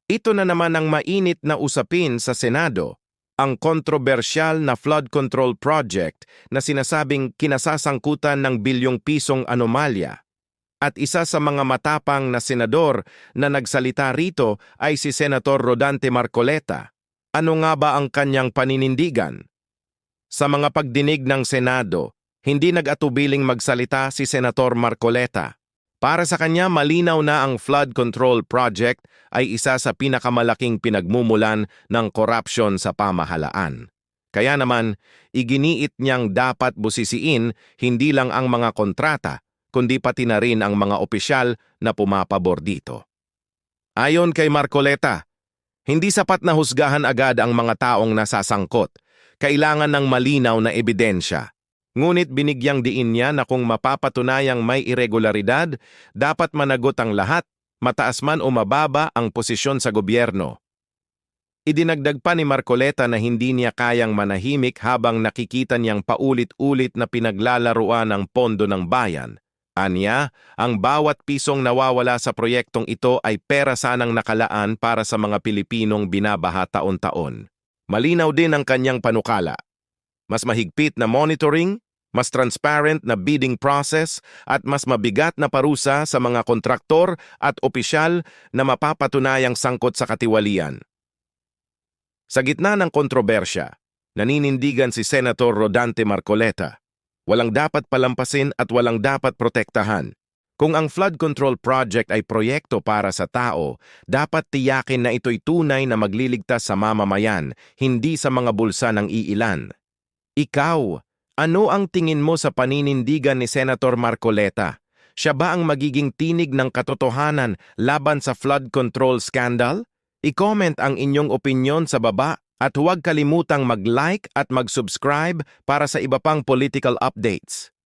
Ito na naman ang mainit na usapin sa Senado, ang kontrobersyal na flood control project na sinasabing kinasasangkutan ng bilyong pisong anomalya. At isa sa mga matapang na senador na nagsalita rito ay si Senator Rodante Marcoleta. Ano nga ba ang kanyang paninindigan? Sa mga pagdinig ng Senado, hindi nag-atubiling magsalita si Senator Marcoleta. Para sa kanya, malinaw na ang flood control project ay isa sa pinakamalaking pinagmumulan ng korupsyon sa pamahalaan. Kaya naman, iginiit niyang dapat busisiin hindi lang ang mga kontrata, kundi pati na rin ang mga opisyal na pumapabor dito. Ayon kay Marcoleta, hindi sapat na husgahan agad ang mga taong nasasangkot. Kailangan ng malinaw na ebidensya. Ngunit binigyang diin niya na kung mapapatunayang may irregularidad, dapat managot ang lahat, mataas man o mababa ang posisyon sa gobyerno. Idinagdag pa ni Marcoleta na hindi niya kayang manahimik habang nakikita niyang paulit-ulit na pinaglalaruan ang pondo ng bayan. Anya, ang bawat pisong nawawala sa proyektong ito ay pera sanang nakalaan para sa mga Pilipinong binabaha taon-taon. Malinaw din ang kanyang panukala. Mas mahigpit na monitoring, mas transparent na bidding process at mas mabigat na parusa sa mga kontraktor at opisyal na mapapatunayang sangkot sa katiwalian. Sa gitna ng kontrobersya, naninindigan si Senator Rodante Marcoleta. Walang dapat palampasin at walang dapat protektahan. Kung ang flood control project ay proyekto para sa tao, dapat tiyakin na ito'y tunay na magliligtas sa mamamayan, hindi sa mga bulsa ng iilan. Ikaw, ano ang tingin mo sa paninindigan ni Senator Marcoleta? Siya ba ang magiging tinig ng katotohanan laban sa flood control scandal? I-comment ang inyong opinyon sa baba at huwag kalimutang mag-like at mag-subscribe para sa iba pang political updates.